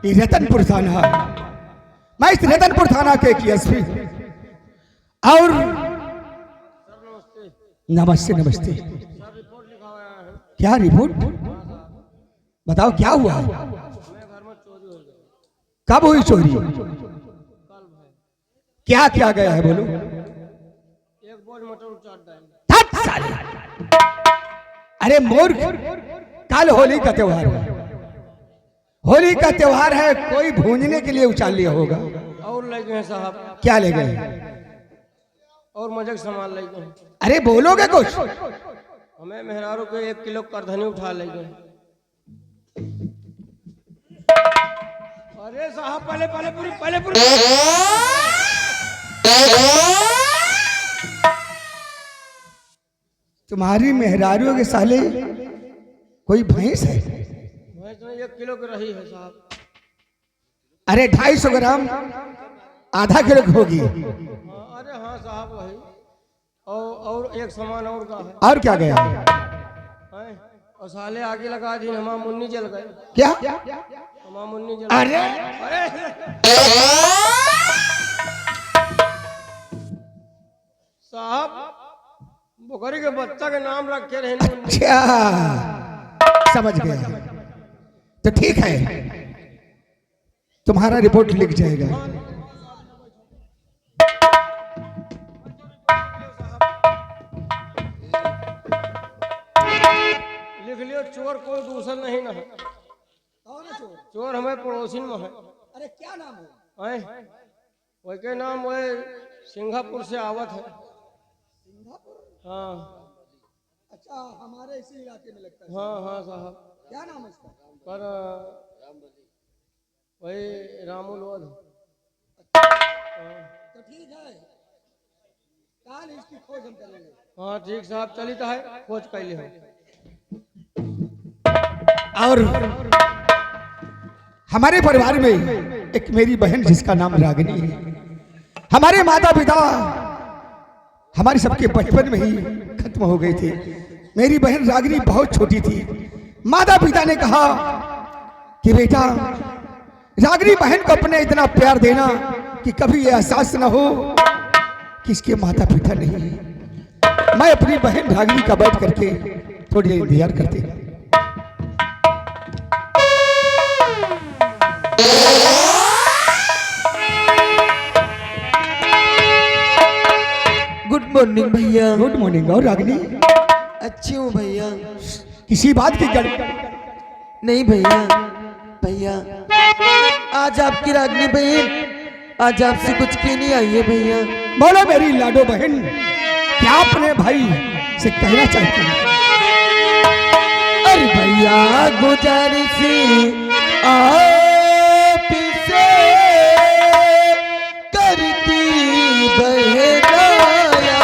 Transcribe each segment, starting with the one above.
ये रतनपुर थाना, मैं इस रतनपुर थाना के एसपी और नमस्ते नमस्ते। क्या रिपोर्ट बताओ, क्या हुआ? कब हुई चोरी? क्या क्या गया है बोलो? एक बोझ मटर चाट डाल। अरे मूर्ख, कल होली का त्योहार है, होली का त्योहार है, कोई भूंजने के लिए उछाल लिया होगा। और ले गए साहब। क्या ले गए? और मजक सामान ले गए। अरे बोलोगे कुछ? हमें मेहरारू के 1 किलो करधनी उठा ले गए। अरे साहब पहले पूरी तुम्हारी मेहरारू के साले कोई भैंस है? भैंस में 1 किलो की रही है साहब। अरे 250 ग्राम आधा किलो की होगी। अरे हाँ साहब वही। और एक सामान और का है। और क्या गया? और साले आगे लगा दी, हमारा मुन्नी जल गए। क्या? हमारा मुन्नी जल। अरे साहब बुखरी के बच्चा के नाम रखे रहे। अच्छा समझ गया, तो ठीक है, तुम्हारा रिपोर्ट लिख जाएगा। लिख लियो, चोर कोई दूसरा नहीं ना है। चोर हमें पड़ोसी में है। अरे क्या नाम है? वही के नाम वही सिंगापुर से आवत है। हाँ अच्छा, हमारे इसी इलाके में लगता है। हाँ साहब। क्या नाम है इसका? पर वही रामू लोध। तो ठीक है, कल इसकी खोज हम करेंगे। हाँ ठीक साहब, चली तो है, खोज कैली है। और हमारे परिवार में एक मेरी बहन जिसका नाम रागिनी है, हमारे माता पिता हमारे सबके बचपन में ही खत्म हो गए थे। मेरी बहन रागिनी बहुत छोटी थी। माता पिता ने कहा कि बेटा रागिनी बहन को अपने इतना प्यार देना कि कभी ये एहसास न हो कि इसके माता पिता नहीं है। मैं अपनी बहन रागिनी का बैठ करके थोड़ी देर इंतजार करते हैं। गुड मॉर्निंग भैया। Good morning. और रागिनी? अच्छी हूँ भैया। किसी बात की गड़बड़ नहीं भैया, भैया आज आपकी रागिनी बहन आज आपसे कुछ कहने आई है भैया। बोलो मेरी लाडो बहन, क्या अपने भाई से कहना चाहती है? अरे भैया गुजारिश आपसे करती बहनाया।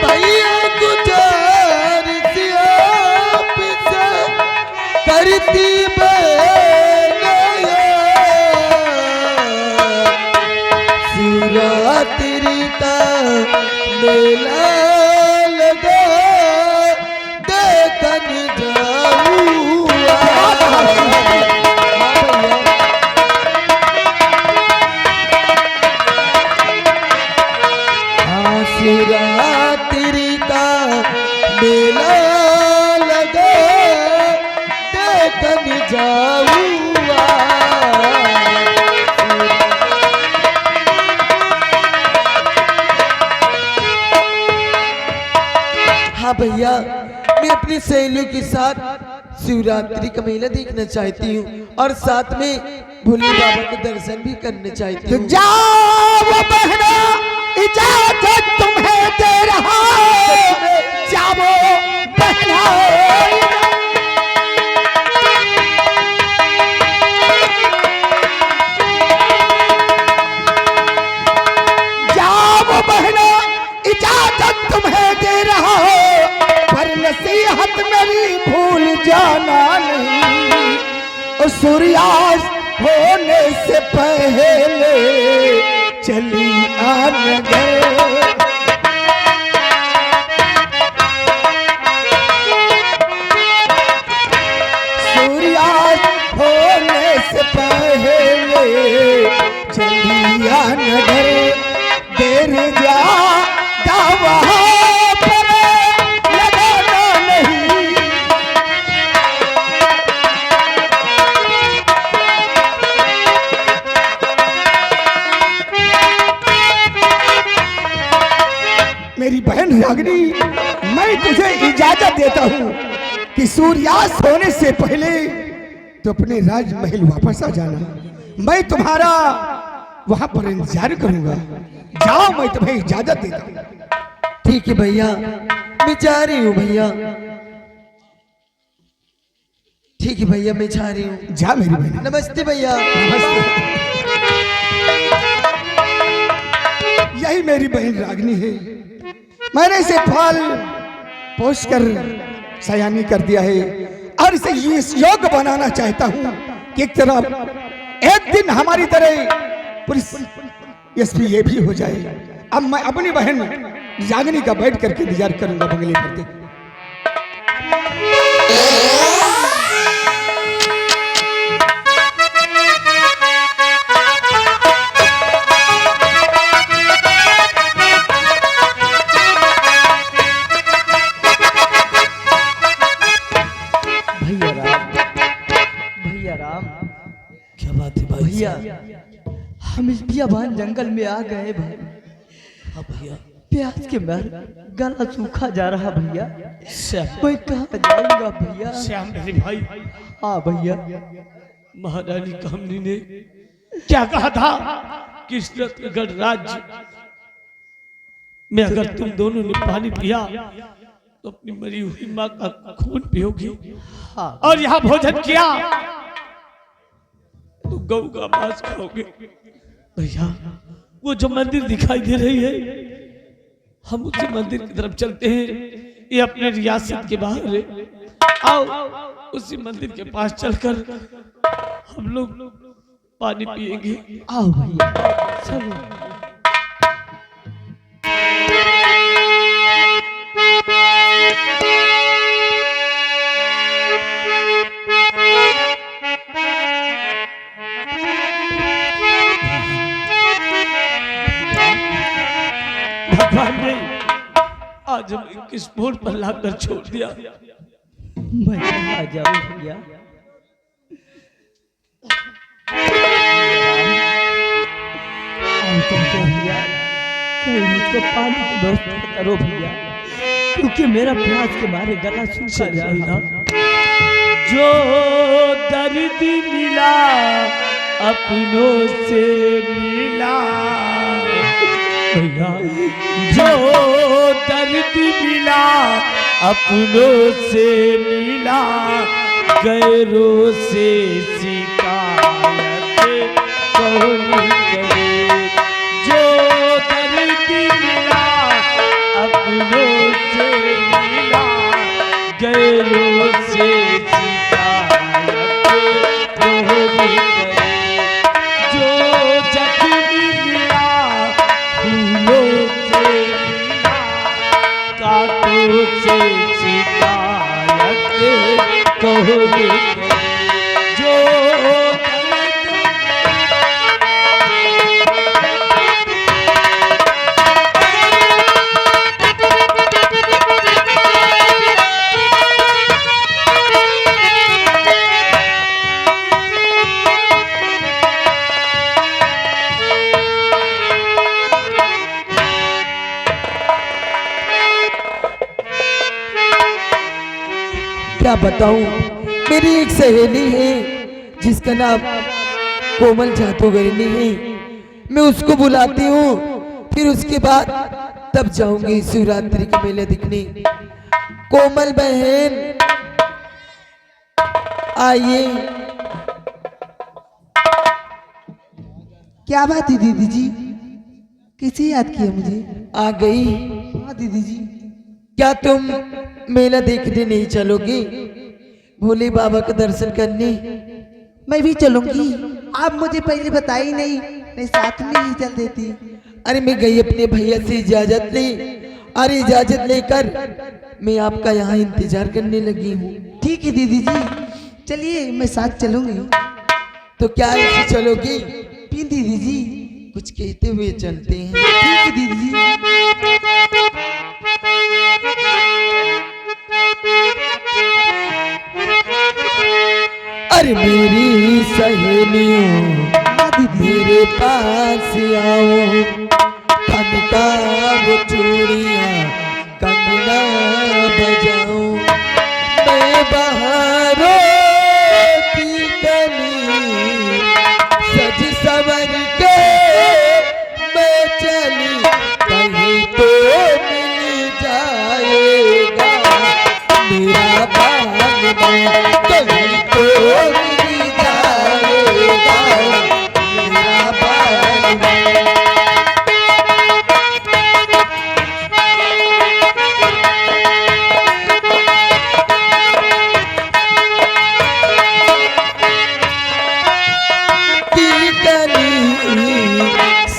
भैया गुजारिश आपसे करती शिवरात्रि का मेला लगा देखन जाऊंगा। हाँ शिवरात्रि का मेला लगा देखन जाऊंगा। हाँ भैया, मैं अपनी सहेलियों के साथ शिवरात्रि का मेला देखना चाहती हूँ और साथ में भोले बाबा के दर्शन भी करना चाहती हूँ। जाओ बहना, इजाजत तुम्हें दे रहा है, जाओ बहना। जाओ बहना, इजाजत तुम्हें दे रहा है, पर नसीहत मेरी भूल जाना नहीं। सूर्यास्त होने से पहले चली नगर। सूर्यास्त होने से पहले चलिया नगर, देर ज्यादा वहाँ पर लगाना नहीं। मेरी बहन रागिनी, मैं तुझे इजाजत देता हूँ कि सूर्यास्त होने से पहले तो अपने राजमहल वापस आ जाना। मैं तुम्हारा वहां पर इंतजार करूंगा। जाओ, मैं तुम्हें इजाजत देता हूँ। ठीक है भैया, मैं जा रही हूँ भैया। ठीक है भैया, मैं जा रही हूँ। जा मेरी बहन। नमस्ते भैया। नमस्ते। यही मेरी बहन रागिनी है। मैंने इसे पाल पोष कर सयानी कर दिया है और इसे इस योग्य बनाना चाहता हूँ कि एक तरफ एक दिन हमारी तरह पुलिस एसपी ये भी हो जाए। अब मैं अपनी बहन रागिनी का बैठ करके इंतजार करूंगा बंगले पर देख। भैया राम, क्या बात है भाई? भैया हम इस बियाबान जंगल में आ गए भाई। हाँ भैया। प्यास के मारे गला सूखा जा रहा भैया। श्याम, मैं कहाँ जाऊंगा भैया? श्याम मेरे भाई, हाँ भैया। महारानी कामनी ने क्या कहा था कि इस रत्नगढ़ राज्य में अगर तुम दोनों ने पानी पिया तो अपनी मरी हुई माँ का खून पियोगी, हाँ और यहाँ भोजन किया तो गऊ का मांस खाओगे। भैया, वो जो मंदिर दिखाई दे रही है, हम उसी मंदिर की तरफ चलते हैं। ये अपने रियासत के बाहर है। आओ उसी मंदिर के पास चलकर हम लोग पानी पिएंगे। आओ भैया चलो। भगवान ने आज हमें किस मोड़ पर लाकर छोड़ दिया। मैं कहाँ जाऊँ भैया? भैया कहीं मुझको पानी की व्यवस्था करो भैया, क्योंकि मेरा प्यास के मारे गला सूखा जा रहा। जो दर्द मिला अपनों से मिला भैया, जो दर्द मिला अपनों से मिला, गैरों से शिकायत कौन करे। जो दर्द मिला अपनों से मिला, गैरों से शिकायत कौन करे। जो जख्म मिला फूलों से मिला, कांटों से शिकायत कौन करे। जो क्या बताऊं, मेरी एक सहेली है जिसका नाम कोमल जादूगरनी है। मैं उसको बुलाती हूँ, फिर उसके बाद तब जाऊंगी शिवरात्रि के मेले दिखने। कोमल बहन आइए। क्या बात है दीदी जी, कैसे याद किया मुझे? आ गई। हाँ दीदी जी। क्या तुम मेला देखने नहीं चलोगी, भोले बाबा का दर्शन करने? मैं भी चलूंगी। आप मुझे पहले बताई नहीं मैं साथ में ही चल देती। अरे मैं गई अपने भैया से इजाजत ली और इजाजत लेकर मैं आपका यहाँ इंतजार करने लगी हूँ। ठीक है दीदी जी, चलिए मैं साथ चलूंगी। तो क्या ऐसे चलोगी? पी दीदी जी। कुछ कहते हुए चलते हैं। ठीक है दीदी जी। अरे मेरी सहेलियों मेरे पास आओ, खनका वो चूड़ियाँ कंगना बजाओ, मैं बहारों की कली सज सवर के मैं चली, कहीं तो मिल जाएगा मेरा बागबान, कहीं तो मिल जाएगा मेरा बागबान।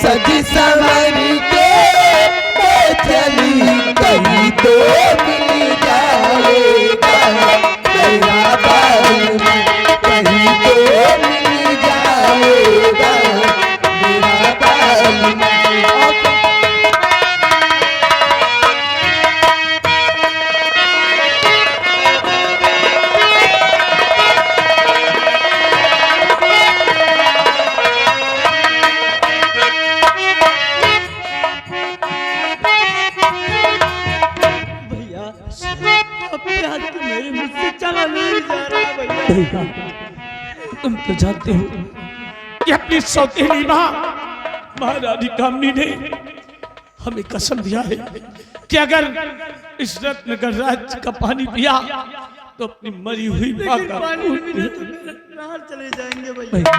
सज सवर के मैं चली, कहीं तो मिल जाएगा मेरा बागबान, कहीं तो मिल जाएगा मेरा बागबान। भैया अपने हाथ को मेरे मुझसे चला नहीं जा रहा भैया। तुम तो जानते हो कि अपनी सौतेली माँ महारानी कामनी ने हमें कसम दिया है कि अगर इस रत्न गणराज का पानी पिया तो अपनी मरी हुई माँ का बाहर चले जाएंगे भैया। भैया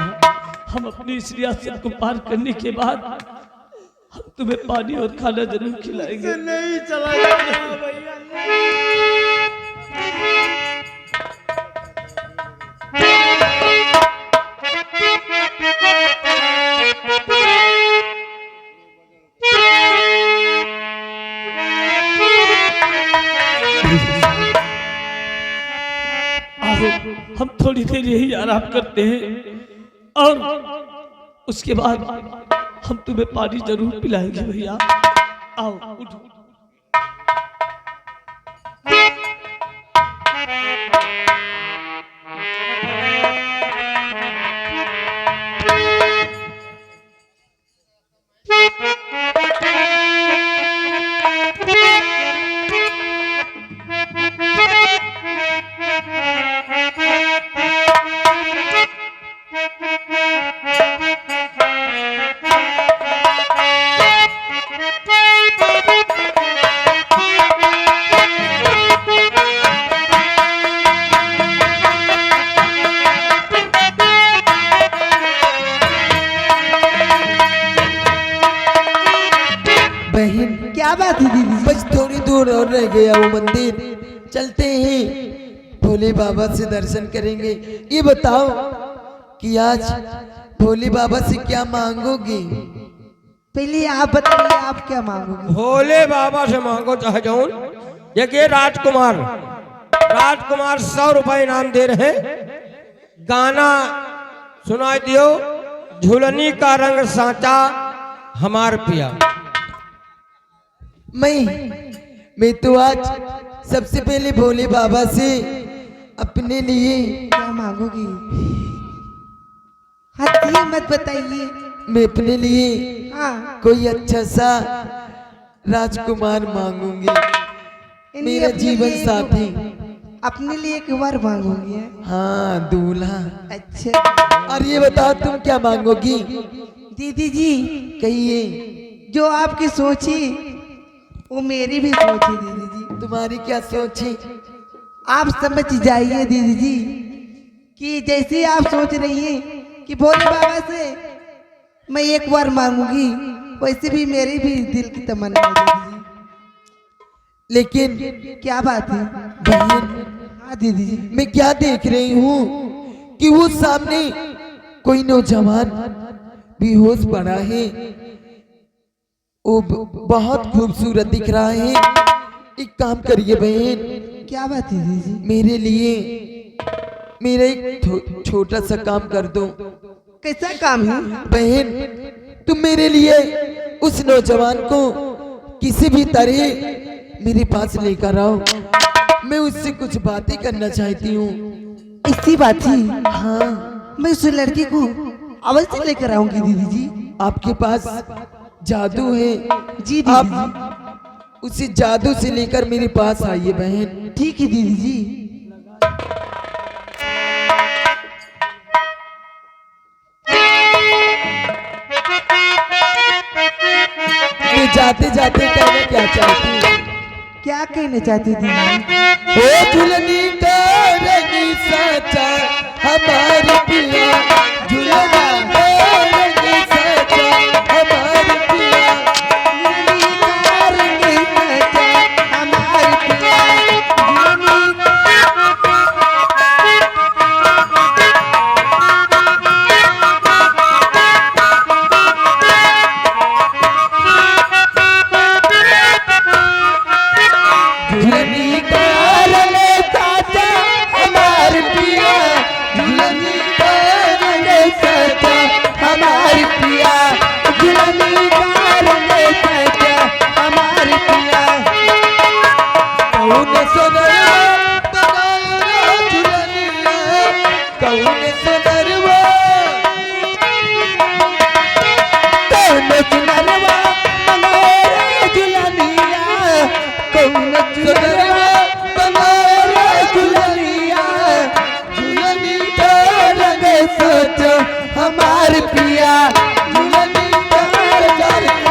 हम अपनी इस रियासत को पार करने के बाद हम तुम्हें पानी और खाना जरूर खिलाएंगे। नहीं चला जाएगा भैया। आओ हम थोड़ी देर यही आराम करते हैं और उसके बाद हम तुम्हें पानी जरूर पिलाएंगे भैया। आओ उठो। बहन क्या बात है दीदी जी? बस थोड़ी दूर और रह गया वो मंदिर, चलते हैं भोले बाबा से दर्शन करेंगे। ये बताओ कि आज भोले बाबा से क्या मांगोगी? पहले आप बताइए, आप क्या मांगोगे? भोले बाबा से मांगो चाहे जौन। देखिए राजकुमार 100 रुपए इनाम दे रहे हैं। गाना सुनाई दियो, झुलनी का रंग सांचा हमार पिया। मैं तो आज सबसे पहले भोले बाबा से अपने लिए क्या मांगोगी? हाँ ये मत बताइए। मैं अपने लिए हाँ कोई अच्छा सा राजकुमार मांगूंगी, मेरा अपने जीवन लिए साथी। अपने लिए एक बार मांगोगी? हाँ दूल्हा। अच्छा और ये बताओ तुम क्या मांगोगी? दीदी जी, कहिए। जो आपकी सोची वो मेरी भी सोच है दीदी जी। तुम्हारी क्या सोच है? आप समझ जाइए दीदी जी कि जैसे आप सोच रही हैं कि भोले बाबा से मैं एक बार मांगूंगी, वैसे भी मेरी भी दिल की तमन्ना है दीदी जी। लेकिन क्या बात है? बहन हाँ दीदी जी। मैं क्या देख रही हूँ कि वो सामने कोई नौजवान बेहोश पड़ा है। वो बहुत खूबसूरत दिख रहा है। एक काम करिए बहन, क्या बात है दीदी जी? मेरे लिए मेरा एक छोटा सा काम कर दो। कैसा काम है? बहन, तुम मेरे लिए उस नौजवान को किसी भी तरह मेरे पास लेकर आओ। मैं उससे कुछ बातें करना चाहती हूँ। इसी बात थी। हाँ, मैं उस लड़की को अवश्य लेकर आऊंगी दीदी जी। आपके पास जादू है। जी दीदी आप उसी जादू से लेकर मेरे पास आइए बहन। जी। ठीक है दीदी जी। मैं जाते जाते कहना क्या चाहती हूँ? क्या कहना चाहती दीदी? ओ दुल्हनी का रंग सचा हमारे पिया, दुल्हनी का रंग सचा हमारे पिया। दुल्हनी का रंग सचा हमारे पिया, दुल्हनी का रंग सचा हमारे पिया, दुल्हनी का रंग सचा हमारे पिया। कौन सुनरवा बनायो रे दुल्हनिया, कौन सुनरवा, कौन सुनरवा बनायो रे दुल्हनिया, कौन सुनरवा बनायो रे दुल्हनिया, दुल्हनी का रंग सोचो हमारे पिया, दुल्हनी का रंग।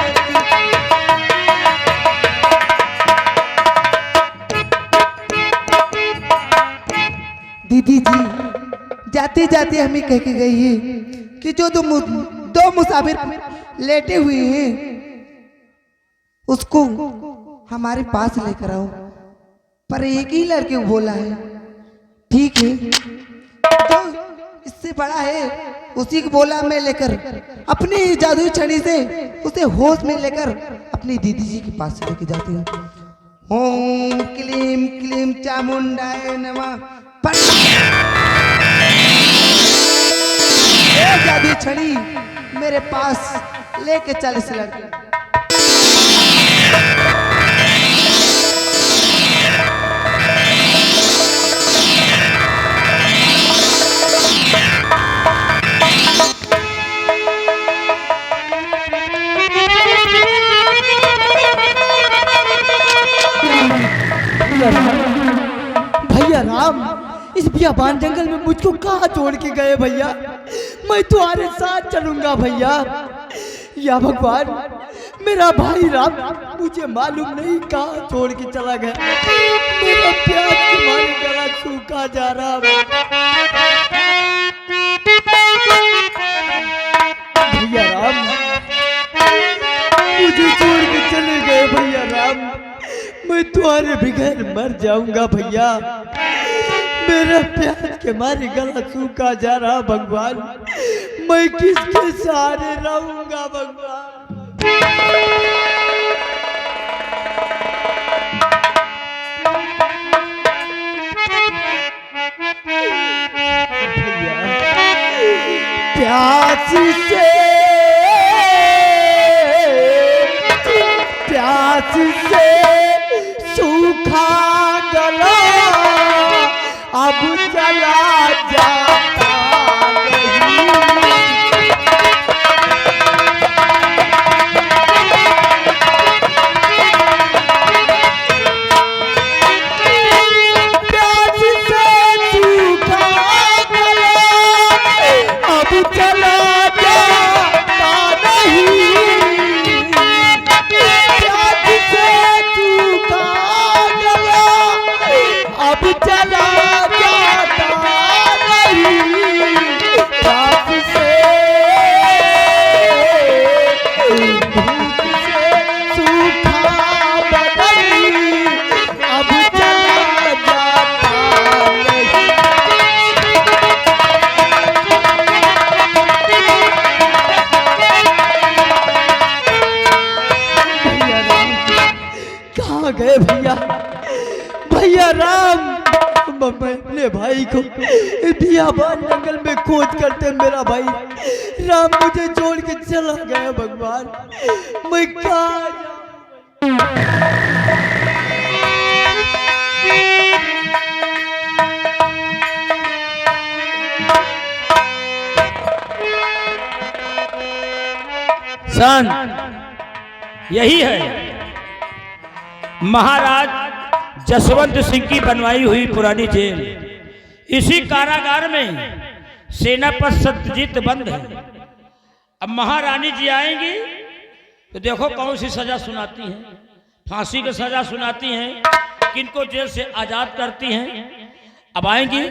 दीदी जी, जाते जाते हमें कह के गई है कि जो दो मुसाफिर लेटे हुए हैं उसको हमारे पास लेकर आओ। पर एक ही लड़के को बोला है। ठीक है, जो इससे बड़ा है उसी को बोला मैं लेकर अपनी जादुई छड़ी से उसे होश में लेकर अपनी दीदी जी के पास लेके जाती हूँ। ओम क्लीम क्लीम चामुंडाय नमः। ये जादुई छड़ी मेरे पास लेके चल इस लड़के। भैया राम, इस बियाबान जंगल में मुझको कहाँ छोड़ के गए भैया? मैं तुम्हारे साथ चलूंगा भैया। या भगवान, मेरा भाई राम मुझे मालूम नहीं कहाँ छोड़ के चला गया। मेरा प्यास के मारे गला सूखा जा रहा है। भैया राम, मुझे छोड़ के चले गए भैया राम। मैं तुम्हारे बगैर मर जाऊंगा भैया। मेरा प्यास के मारे गला सूखा जा रहा भगवान। मैं किसके सहारे रहूंगा भगवान? प्यास से सूखा गला अब चला जाता नहीं। प्यास से सूखा गला अब चला जाता नहीं। प्यास से सूखा गला अब चला जाता मैं अपने भाई को बियाबान जंगल में खोज करते मेरा भाई राम मुझे छोड़ के चला गया। भगवान मैं कहाँ जाऊं? सन यही है महाराज जसवंत सिंह की बनवाई हुई पुरानी जेल। इसी कारागार में सेनापति सत्यजीत बंद है। अब महारानी जी आएंगी तो देखो कौन सी सजा सुनाती हैं। फांसी की सजा सुनाती हैं, किनको जेल से आजाद करती हैं। अब आएंगी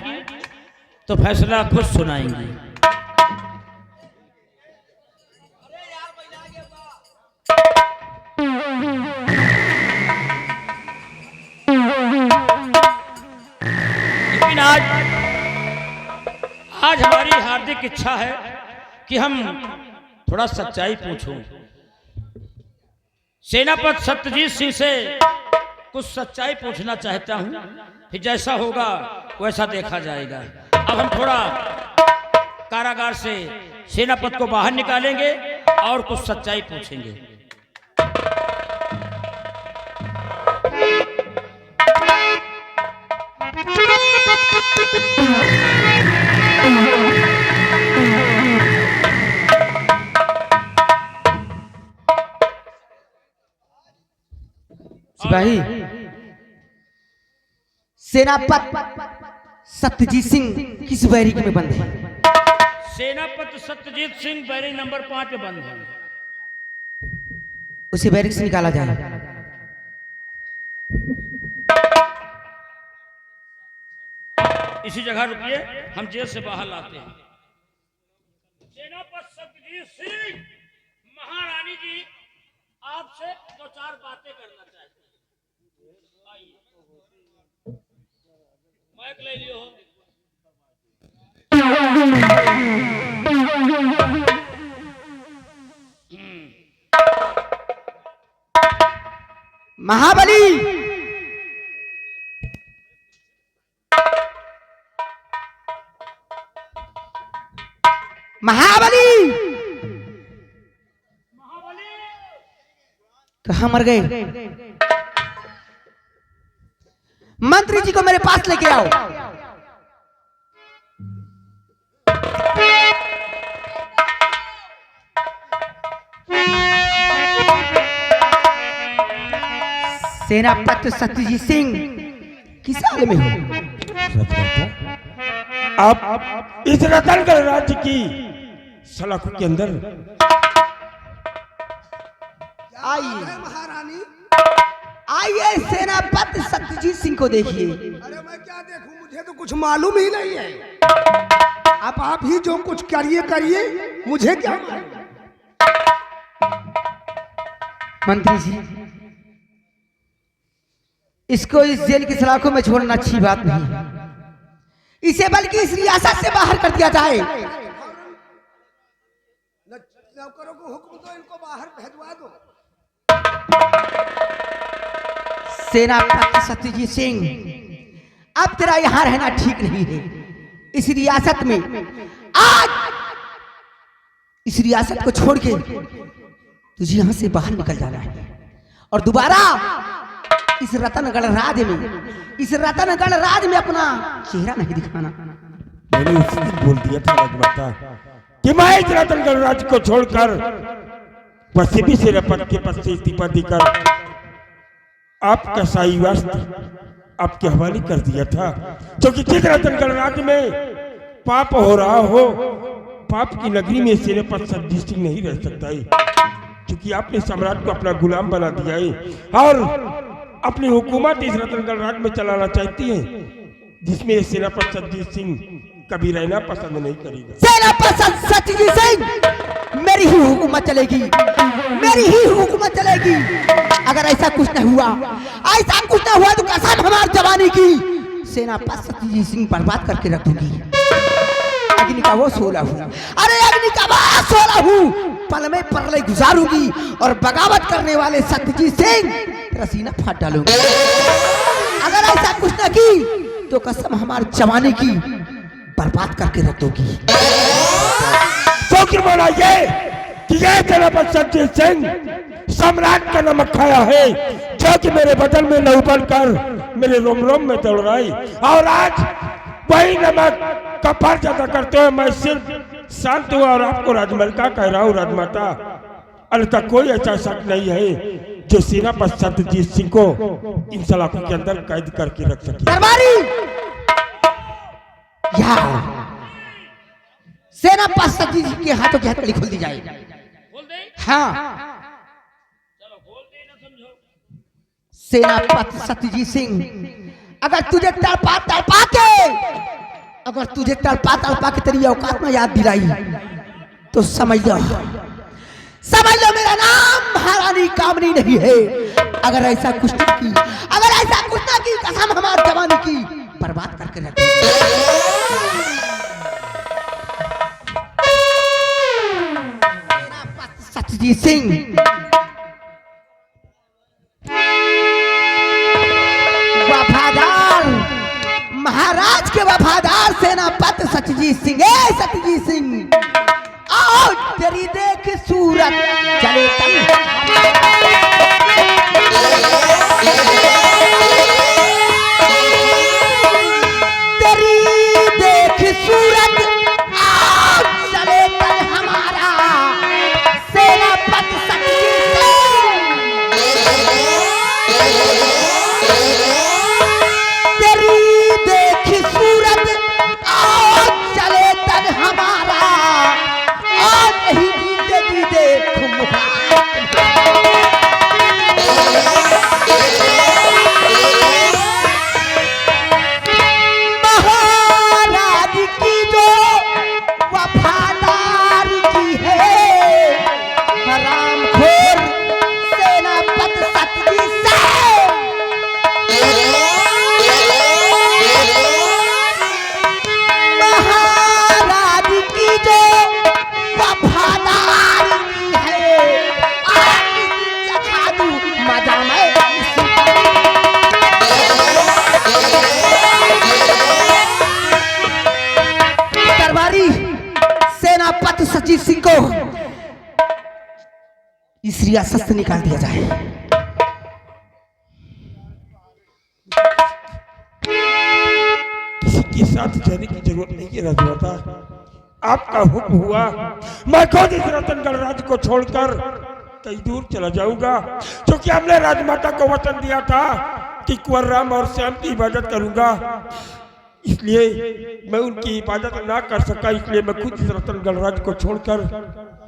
तो फैसला खुद सुनाएंगी। लेकिन आज हमारी हार्दिक इच्छा है कि हम थोड़ा सच्चाई पूछूं। सेनापति सत्यजीत सिंह से कुछ सच्चाई पूछना चाहता हूं, फिर जैसा होगा वैसा देखा जाएगा। अब हम थोड़ा कारागार से सेनापति को बाहर निकालेंगे और कुछ सच्चाई पूछेंगे। सिपाही, सेनापति सत्यजीत सिंह किस बैरिक में बंद है? सेनापति सत्यजीत सिंह बैरिक नंबर 5 पे बंद है। उसे बैरिक से निकाला जाए। इसी जगह रुकिए, हम जेल से बाहर लाते हैं। सेनापति सत्यजीत सिंह, महारानी जी आपसे 2-4 बातें करना चाहते हैं। आइए, माइक ले लियो। महाबली, महाबली, कहाँ मर गए? मंत्री जी को मेरे पास लेके आओ। सेनापति सत्यजीत सिंह किस हाल में हो? आप इस रतनगढ़ राज्य की सलाखों के अंदर आइए महारानी, आइए सेनापति सत्यजीत सिंह को देखिए। अरे मैं क्या देखूं, मुझे तो कुछ मालूम ही नहीं है। अब आप ही जो कुछ करिए करिए, मुझे क्या मालूम। मंत्री जी, इसको इस जेल की सलाखों में छोड़ना अच्छी बात नहीं है। इसे बल्कि इस रियासत से बाहर कर दिया जाए। नौकरों को हुक्म दो, इनको बाहर भेजवा दो। सेनापति सत्यजीत सिंह, अब तेरा यहां रहना ठीक नहीं है। इस रियासत में आज इस रियासत को छोड़ के तुझे यहां से बाहर निकल जाना है और दोबारा इस रतनगढ़ राज में अपना चेहरा नहीं दिखाना। मैंने उसी दिन बोल दिया था राजमाता कि मैं इस रतनगढ़ राज्य को छोड़कर पश्चिमी सेनापति के पद से इस्तीफा देकर आपका शाही वस्त्र आपके हवाले कर दिया था, क्योंकि जिस रतनगढ़ राज्य में पाप हो रहा हो, पाप की नगरी में सेनापति सत्यजीत सिंह नहीं रह सकता है, क्योंकि आपने सम्राट को अपना गुलाम बना दिया है और अपनी हुकूमत इस रतनगढ़ राज्य में चलाना चाहती है, जिसमें सेनापति सत्यजीत सिंह कभी रहना पसंद नहीं करेगा। सेनापति सत्यजीत सिंह, मेरी ही हुकूमत चलेगी, मेरी ही हुकूमत चलेगी। अगर ऐसा कुछ न हुआ, ऐसा कुछ न हुआ तो कसम हमारी जवानी की सेनापति सत्यजीत सिंह बर्बाद करके रख दूंगी। अग्नि का वो 16 हूँ, अरे अग्नि का वो 16 हूँ, पल में परले गुजारूंगी और बगावत करने वाले सत्यजीत सिंह तेरा सीना फाड़ डालूंगी। अगर ऐसा कुछ न की तो कसम हमारी जवानी की बर्बाद करके रख दोगी। शौक बोला ये कि ये सेनापति सतजीत सिंह सम्राट का नमक खाया है, जो कि मेरे बदन में न उबल कर मेरे रोम रोम में दौड़ रही, और आज वही नमक का फर्ज अदा करते हुए मैं सिर्फ शांत हुआ और आपको राजमहल का कह रहा हूँ राजमाता, अन्यथा कोई ऐसा शक नहीं है जो सेनापति सत्यजीत सिंह को इन सलाखों के अंदर कैद करके रख सके। दरबारी सेनापति सत्यजीत सिंह के हाथों की हथकड़ी खोल दी जाए। बोल दे। हाँ, चलो बोल दे ना समझो। सेनापति सत्यजीत सिंह अगर तुझे तड़पा के तेरी औकात में याद दिलाई तो समझ लो मेरा नाम महारानी कामनी नहीं है। अगर ऐसा कुछ ना की कसम हमारी जवानी की बर्बाद करके रख। सत्यजीत सिंह वफादार, महाराज के वफादार सेनापति सत्यजीत सिंह आओ तेरी देख सूरत चले तेरी देख सूरत आओ चले तन हमारा सेनापति सत्यजीत तेरी देख सूरत आओ चले तन हमारा, और नहीं जीते देख महाराज की जो वफादार की है, हरामखोर सेनापति सत्यजीत महाराज की जो वफादार की है, चखा दूं मजा मैं। दरबारी सेनापति सचिव सिंह को इस रियासत से निकाल दिया जाए। किसी के साथ जाने की जरूरत नहीं है राजमाता, आपका हुक्म हुआ मैं खुद इस रतनगढ़ राज्य को छोड़कर कई दूर चला जाऊंगा, क्योंकि हमने राजमाता को वचन दिया था कि कुंवर राम और श्याम की इबादत करूंगा, इसलिए मैं उनकी इबादत ना कर सका, इसलिए मैं खुद इस रतनगढ़ राज्य को छोड़कर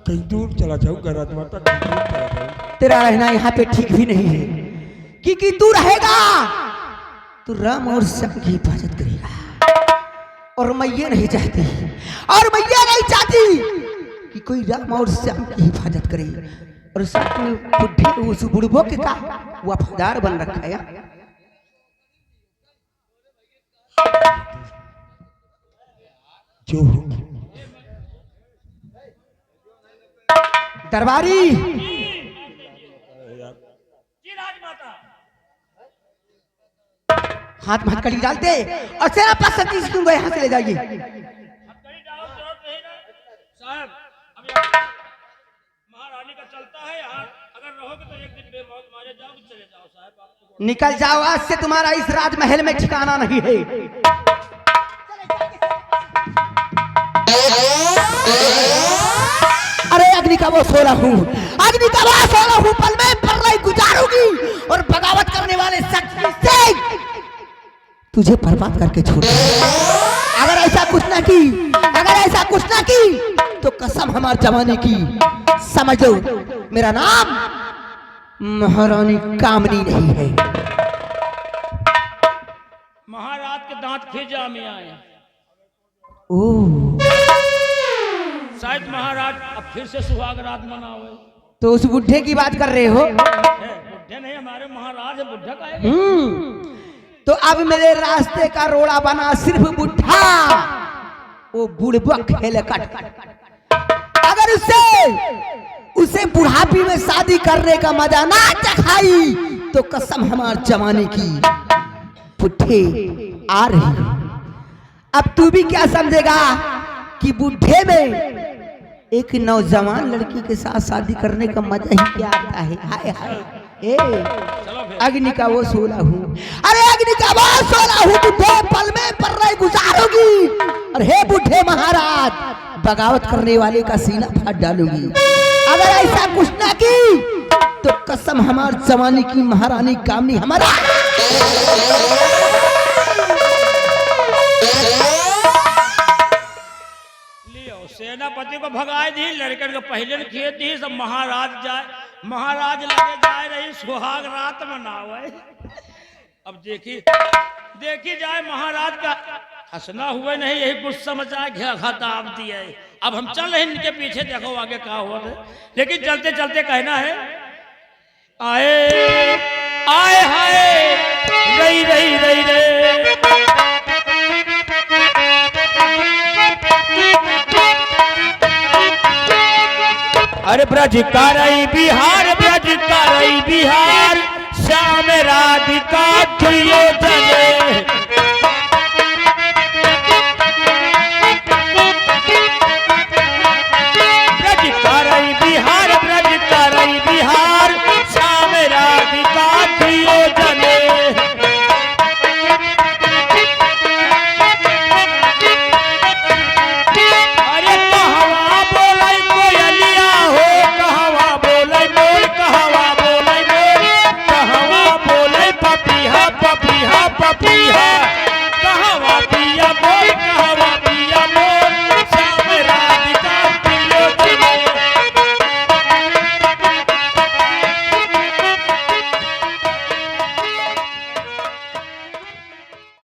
कहीं दूर चला जाऊंगा राजमाता, कहीं दूर चला जाऊंगा। तेरा रहना यहाँ पे ठीक भी नहीं है, क्योंकि तू रहेगा तो राम और श्याम की हिफाजत करेगा, और मैं ये नहीं चाहती कि कोई राम और श्याम की हिफाजत करे, और साथ में बुढ़े उस बुढ़बो के का वफादार बन रखा है। जो दरबारी हाथ में हथकड़ी डालते और सेनापति सत्यजीत सिंह को यहाँ से ले जाइए। साहब अब महारानी का चलता है यहाँ, अगर रहोगे तो एक दिन बेमौत मारे जाओगे, चले जाओ साहब। आप निकल जाओ, आज से तुम्हारा इस राजमहल में ठिकाना नहीं है। अरे अग्नि का वो सोला हूँ, पल में प्रलय गुजारूंगी, और बगावत करने वाले सत्यजीत सिंह तुझे बर्बाद करके छोड़। अगर ऐसा कुछ ना की तो कसम हमार जवानी की, समझ लो मेरा नाम महारानी कामनी नहीं है। महाराज के दांत खिजा में आए, ओह शायद महाराज अब फिर से सुहाग रात मनाओ। तो उस बुढ़े की बात कर रहे हो? बुढ़े नहीं, हमारे महाराज है, बुढ़ा का है। तो अब मेरे रास्ते का रोड़ा बना सिर्फ बुढ़ा, वो बुढ़बक हेलकट। अगर उसे बुढ़ापी में शादी करने का मजा ना चखाई तो कसम हमार जमाने की, बुढ़े आ रही हूं। अब तू भी क्या समझेगा कि बुढ़े में एक नौजवान लड़की के साथ शादी करने का मजा ही क्या आता है। हाय हाय ए अग्नि का वो सोला हूँ, अरे अग्नि का वो सोला हूँ, तू 2 पल में पर रहे गुजारोगी। और हे बुढ़े महाराज, बगावत करने वाले का सीना फाड़ डालूंगी। अगर ऐसा कुछ ना की तो कसम हमार जवानी की महारानी कामनी हमारा सेनापति को भगाए दी, लड़कन को पहले खेत दी, सब महाराज लगे जाए रही सुहाग रात मनावे। अब देखी जाए महाराज का हंसना हुए नहीं, यही गुस्सा मचा घाताब दिया है। अब हम चल रहे इनके पीछे, देखो आगे क्या हुआ है। लेकिन चलते चलते कहना है आए आए हाय रही रही रही रे, अरे ब्रज करई बिहार, ब्रज करई बिहार, श्याम राधिका दुर्योधन।